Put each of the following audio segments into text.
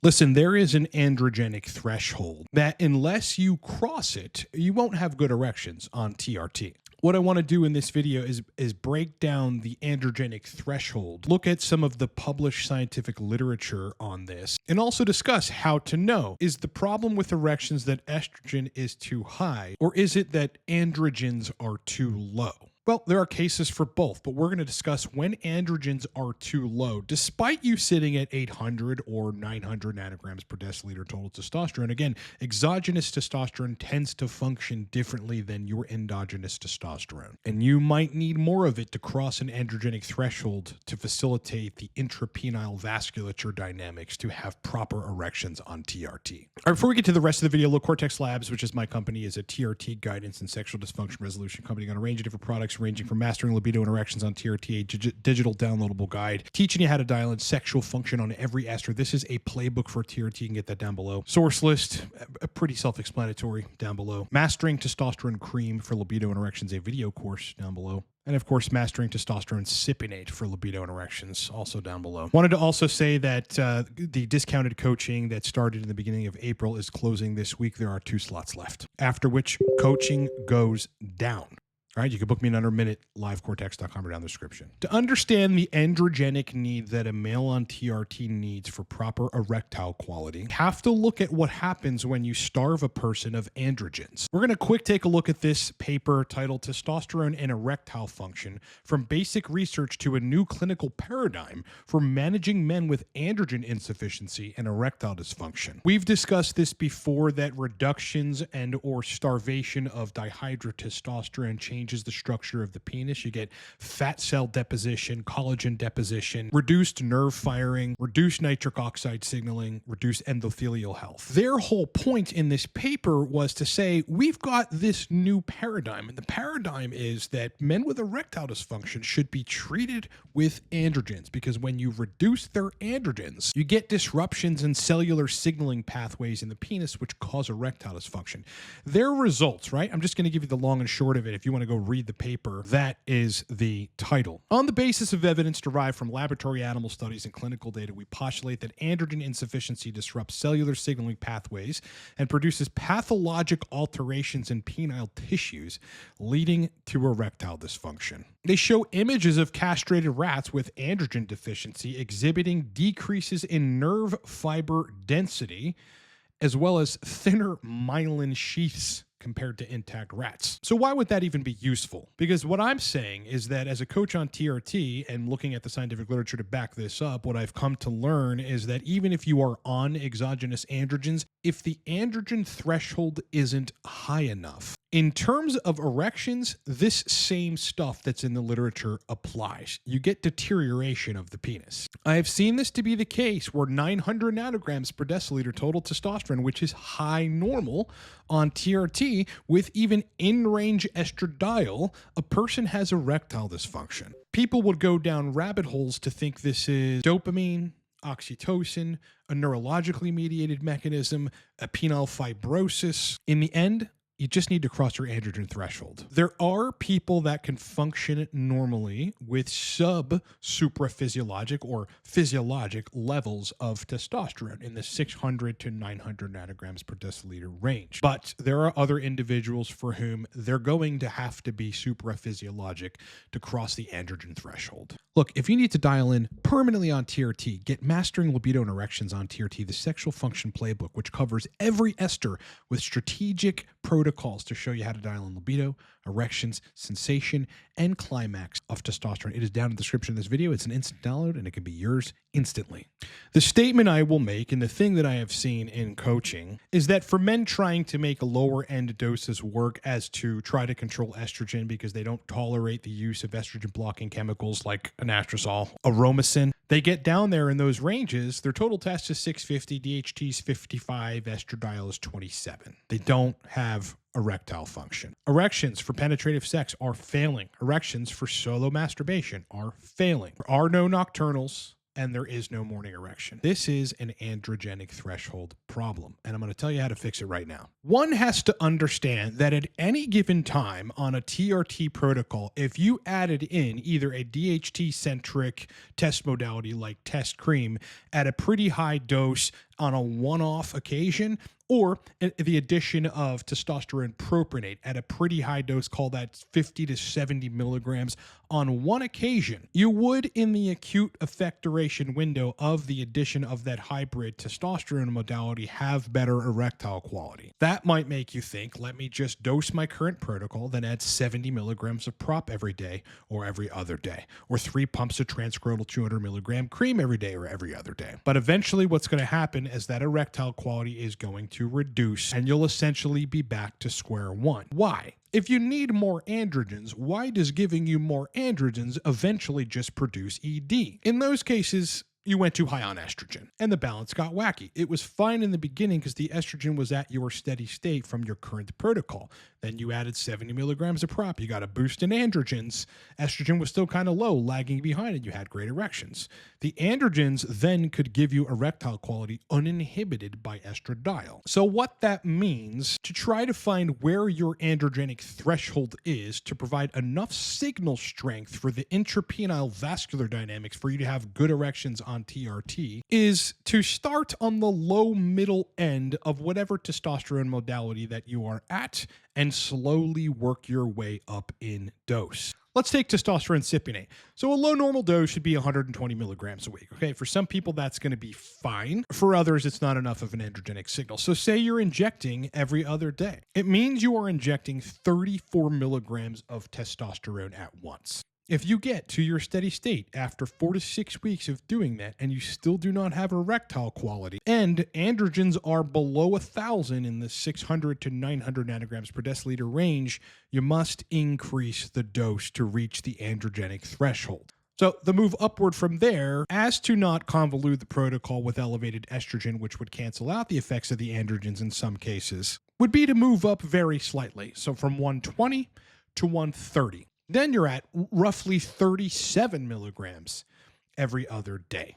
Listen, there is an androgenic threshold that unless you cross it, you won't have good erections on TRT. What I want to do in this video is break down the androgenic threshold, look at some of the published scientific literature on this, and also discuss how to know. Is the problem with erections that estrogen is too high, or is it that androgens are too low? Well, there are cases for both, but we're going to discuss when androgens are too low, despite you sitting at 800 or 900 nanograms per deciliter total testosterone. Again, exogenous testosterone tends to function differently than your endogenous testosterone, and you might need more of it to cross an androgenic threshold to facilitate the intrapenile vasculature dynamics to have proper erections on TRT. All right, before we get to the rest of the video, look, Cortex Labs, which is my company, is a TRT guidance and sexual dysfunction resolution company on a range of different products, ranging from mastering libido and erections on TRT, a digital downloadable guide, teaching you how to dial in sexual function on every ester. This is a playbook for TRT. You can get that down below. Source list, pretty self-explanatory, down below. Mastering testosterone cream for libido and erections, a video course, down below. And of course, mastering testosterone cypionate for libido and erections, also down below. Wanted to also say that the discounted coaching that started in the beginning of April is closing this week. There are 2 slots left, after which coaching goes down. All right, you can book me in under a minute, livecortex.com or down the description. To understand the androgenic need that a male on TRT needs for proper erectile quality, you have to look at what happens when you starve a person of androgens. We're going to quick take a look at this paper titled Testosterone and Erectile Function, From Basic Research to a New Clinical Paradigm for Managing Men with Androgen Insufficiency and Erectile Dysfunction. We've discussed this before, that reductions and or starvation of dihydrotestosterone changes the structure of the penis. You get fat cell deposition, collagen deposition, reduced nerve firing, reduced nitric oxide signaling, reduced endothelial health. Their whole point in this paper was to say, we've got this new paradigm, and the paradigm is that men with erectile dysfunction should be treated with androgens, because when you reduce their androgens, you get disruptions in cellular signaling pathways in the penis, which cause erectile dysfunction. Their results, right? I'm just going to give you the long and short of it. If you want to go read the paper, that is the title. On the basis of evidence derived from laboratory animal studies and clinical data, we postulate that androgen insufficiency disrupts cellular signaling pathways and produces pathologic alterations in penile tissues, leading to erectile dysfunction. They show images of castrated rats with androgen deficiency exhibiting decreases in nerve fiber density, as well as thinner myelin sheaths compared to intact rats. So why would that even be useful? Because what I'm saying is that as a coach on TRT and looking at the scientific literature to back this up, what I've come to learn is that even if you are on exogenous androgens, if the androgen threshold isn't high enough, in terms of erections, this same stuff that's in the literature applies. You get deterioration of the penis. I have seen this to be the case where 900 nanograms per deciliter total testosterone, which is high normal on TRT, with even in-range estradiol, a person has erectile dysfunction. People would go down rabbit holes to think this is dopamine, oxytocin, a neurologically mediated mechanism, a penile fibrosis. In the end, you just need to cross your androgen threshold. There are people that can function normally with supraphysiologic or physiologic levels of testosterone in the 600 to 900 nanograms per deciliter range. But there are other individuals for whom they're going to have to be supraphysiologic to cross the androgen threshold. Look, if you need to dial in permanently on TRT, get Mastering Libido and Erections on TRT, the Sexual Function Playbook, which covers every ester with strategic protocols to show you how to dial in libido, erections, sensation, and climax of testosterone. It is down in the description of this video. It's an instant download, and it can be yours instantly. The statement I will make, and the thing that I have seen in coaching, is that for men trying to make lower end doses work as to try to control estrogen because they don't tolerate the use of estrogen blocking chemicals like anastrozole, aromacin, they get down there in those ranges, their total test is 650, DHT is 55, estradiol is 27. They don't have erectile function. Erections for penetrative sex are failing. Erections for solo masturbation are failing. There are no nocturnals, and there is no morning erection. This is an androgenic threshold problem, and I'm going to tell you how to fix it right now. One has to understand that at any given time on a TRT protocol, if you added in either a DHT-centric test modality like test cream at a pretty high dose on a one-off occasion, or the addition of testosterone propionate at a pretty high dose, call that 50 to 70 milligrams on one occasion, you would, in the acute effect duration window of the addition of that hybrid testosterone modality, have better erectile quality. That might make you think, let me just dose my current protocol, then add 70 milligrams of prop every day or every other day, or 3 pumps of transcranial 200 milligram cream every day or every other day. But eventually what's going to happen is that erectile quality is going to reduce, and you'll essentially be back to square one. Why? If you need more androgens, why does giving you more androgens eventually just produce ED? In those cases, you went too high on estrogen and the balance got wacky. It was fine in the beginning because the estrogen was at your steady state from your current protocol. Then you added 70 milligrams of prop. You got a boost in androgens. Estrogen was still kind of low, lagging behind, and you had great erections. The androgens then could give you erectile quality uninhibited by estradiol. So what that means, to try to find where your androgenic threshold is to provide enough signal strength for the intrapenile vascular dynamics for you to have good erections on TRT, is to start on the low middle end of whatever testosterone modality that you are at and slowly work your way up in dose. Let's take testosterone cypionate. So a low normal dose should be 120 milligrams a week. Okay, for some people that's going to be fine. For others, it's not enough of an androgenic signal. So say you're injecting every other day. It means you are injecting 34 milligrams of testosterone at once. If you get to your steady state after 4 to 6 weeks of doing that and you still do not have erectile quality, and androgens are below 1,000 in the 600 to 900 nanograms per deciliter range, you must increase the dose to reach the androgenic threshold. So the move upward from there, as to not convolute the protocol with elevated estrogen, which would cancel out the effects of the androgens in some cases, would be to move up very slightly. So from 120 to 130. Then you're at roughly 37 milligrams every other day.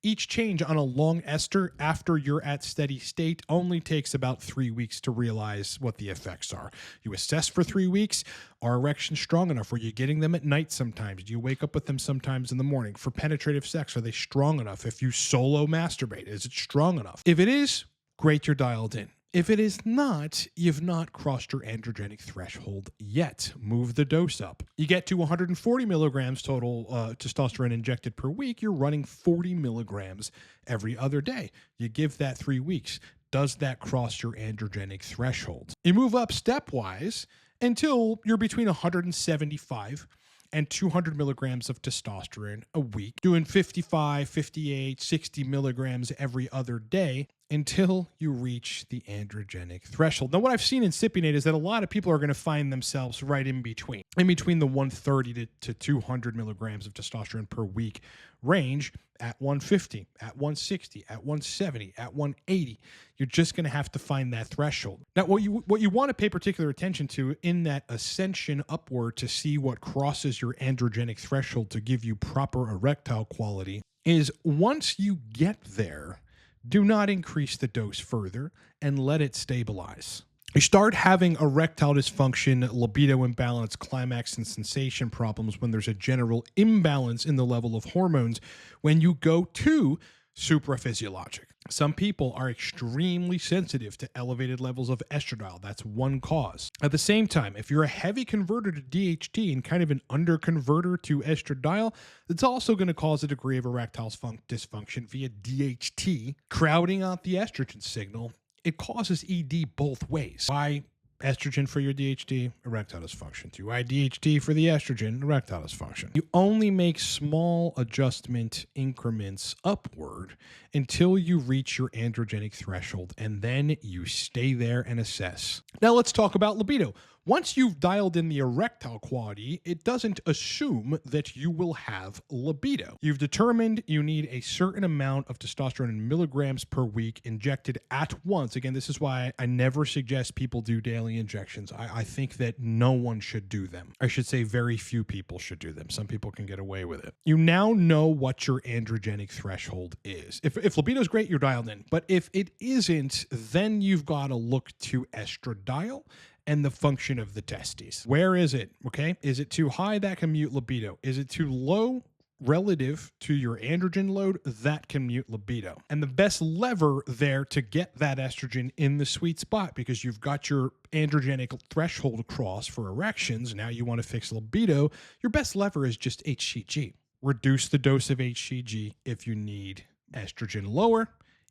Each change on a long ester after you're at steady state only takes about 3 weeks to realize what the effects are. You assess for 3 weeks. Are erections strong enough? Are you getting them at night sometimes? Do you wake up with them sometimes in the morning? For penetrative sex, are they strong enough? If you solo masturbate, is it strong enough? If it is, great, you're dialed in. If it is not, you've not crossed your androgenic threshold yet. Move the dose up. You get to 140 milligrams total testosterone injected per week. You're running 40 milligrams every other day. You give that 3 weeks. Does that cross your androgenic threshold? You move up stepwise until you're between 175 and 200 milligrams of testosterone a week, doing 55, 58, 60 milligrams every other day until you reach the androgenic threshold. Now, what I've seen in cypionate is that a lot of people are going to find themselves right in between the 130 to 200 milligrams of testosterone per week range at 150, at 160, at 170, at 180. You're just going to have to find that threshold. Now, what you want to pay particular attention to in that ascension upward to see what crosses your androgenic threshold to give you proper erectile quality is once you get there, do not increase the dose further and let it stabilize. You start having erectile dysfunction, libido imbalance, climax and sensation problems when there's a general imbalance in the level of hormones when you go to supraphysiologic. Some people are extremely sensitive to elevated levels of estradiol. That's one cause. At the same time, if you're a heavy converter to DHT and kind of an under converter to estradiol, it's also going to cause a degree of erectile dysfunction via DHT, crowding out the estrogen signal. It causes ED both ways. Why estrogen for your DHT? Erectile dysfunction. Why DHT for the estrogen? Erectile dysfunction. You only make small adjustment increments upward until you reach your androgenic threshold, and then you stay there and assess. Now let's talk about libido. Once you've dialed in the erectile quality, it doesn't assume that you will have libido. You've determined you need a certain amount of testosterone in milligrams per week injected at once. Again, this is why I never suggest people do daily injections. I think that no one should do them. I should say very few people should do them. Some people can get away with it. You now know what your androgenic threshold is. If libido is great, you're dialed in. But if it isn't, then you've got to look to estradiol and the function of the testes. Where is it? Okay. Is it too high? That can mute libido. Is it too low? relative to your androgen load, that can mute libido. And the best lever there to get that estrogen in the sweet spot, because you've got your androgenic threshold crossed for erections, now you want to fix libido, your best lever is just HCG. Reduce the dose of HCG if you need estrogen lower.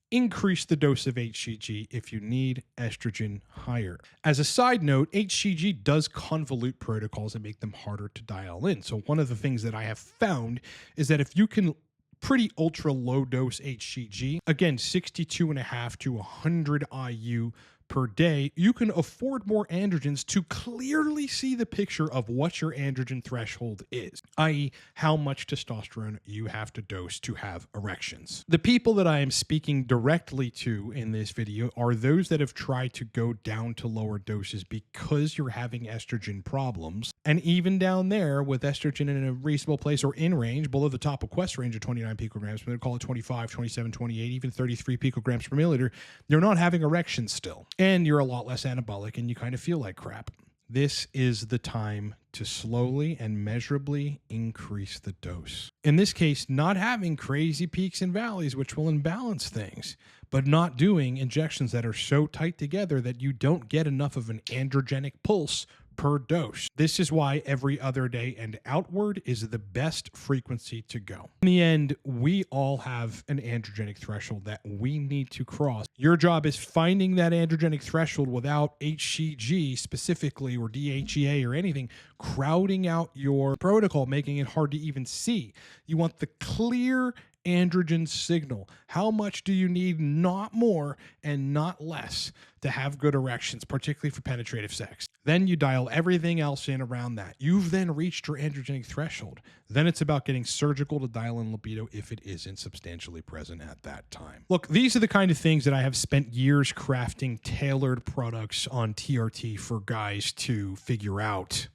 Increase the dose of HCG if you need estrogen higher. As a side note, HCG does convolute protocols and make them harder to dial in. So one of the things that I have found is that if you can pretty ultra low dose HCG, again, 62.5 to 100 IU per day, you can afford more androgens to clearly see the picture of what your androgen threshold is, i.e. how much testosterone you have to dose to have erections. The people that I am speaking directly to in this video are those that have tried to go down to lower doses because you're having estrogen problems. And even down there with estrogen in a reasonable place or in range, below the top of Quest range of 29 picograms, we call it 25, 27, 28, even 33 picograms per milliliter, you're not having erections still. And you're a lot less anabolic and you kind of feel like crap. This is the time to slowly and measurably increase the dose. In this case, not having crazy peaks and valleys, which will imbalance things, but not doing injections that are so tight together that you don't get enough of an androgenic pulse per dose. This is why every other day and outward is the best frequency to go. In the end, we all have an androgenic threshold that we need to cross. Your job is finding that androgenic threshold without HCG specifically or DHEA or anything crowding out your protocol, making it hard to even see. You want the clear androgen signal. How much do you need? Not more and not less to have good erections, particularly for penetrative sex. Then you dial everything else in around that. You've then reached your androgenic threshold. Then it's about getting surgical to dial in libido if it isn't substantially present at that time. Look, these are the kind of things that I have spent years crafting tailored products on TRT for guys to figure out.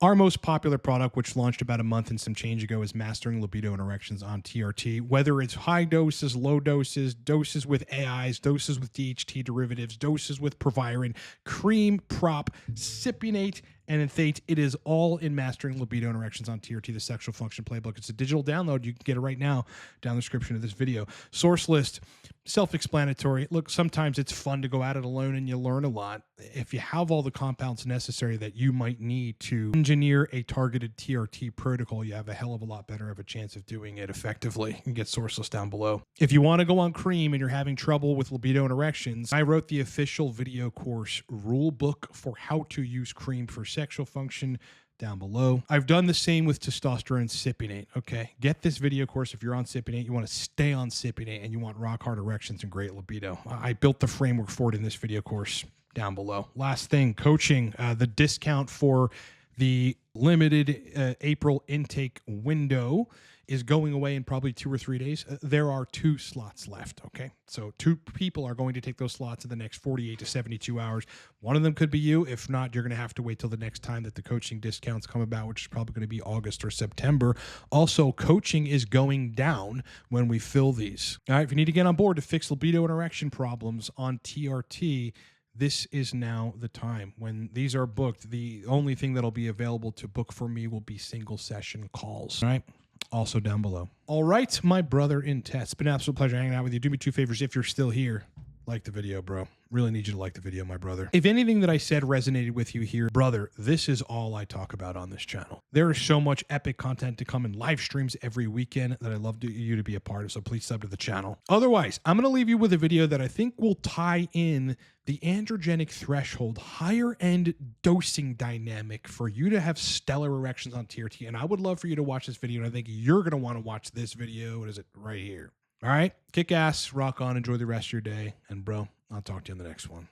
Our most popular product, which launched about a month and some change ago, is Mastering Libido and Erections on TRT. Whether it's high doses, low doses, doses with AIs, doses with DHT derivatives, doses with proviron, cream, prop, cypionate, and enthate, it is all in Mastering Libido and Erections on TRT, the sexual function playbook. It's a digital download. You can get it right now down the description of this video. Source list, self-explanatory. Look, sometimes it's fun to go at it alone and you learn a lot. If you have all the compounds necessary that you might need to engineer a targeted TRT protocol, you have a hell of a lot better of a chance of doing it effectively. You can get source list down below. If you want to go on cream and you're having trouble with libido and erections, I wrote the official video course rule book for how to use cream for sexual function down below. I've done the same with testosterone cypionate. Okay, get this video course if you're on cypionate, you want to stay on cypionate, and you want rock hard erections and great libido. I built the framework for it in this video course down below. Last thing, coaching. The discount for the limited April intake window is going away in probably 2 or 3 days. There are 2 slots left, okay? So 2 people are going to take those slots in the next 48 to 72 hours. One of them could be you. If not, you're going to have to wait till the next time that the coaching discounts come about, which is probably going to be August or September. Also, coaching is going down when we fill these. All right, if you need to get on board to fix libido and erection problems on TRT, this is now the time. When these are booked, the only thing that'll be available to book for me will be single session calls, all right? Also down below. All right, my brother in test. It's been an absolute pleasure hanging out with you. Do me 2 favors if you're still here. Like the video, bro. Really need you to like the video, my brother. If anything that I said resonated with you here, brother, this is all I talk about on this channel. There is so much epic content to come in live streams every weekend that I'd love you to be a part of, so please sub to the channel. Otherwise, I'm going to leave you with a video that I think will tie in the androgenic threshold, higher end dosing dynamic for you to have stellar erections on TRT. And I would love for you to watch this video, and I think you're going to want to watch this video. What is it? Right here. All right, kick ass, rock on, enjoy the rest of your day, and bro, I'll talk to you in the next one.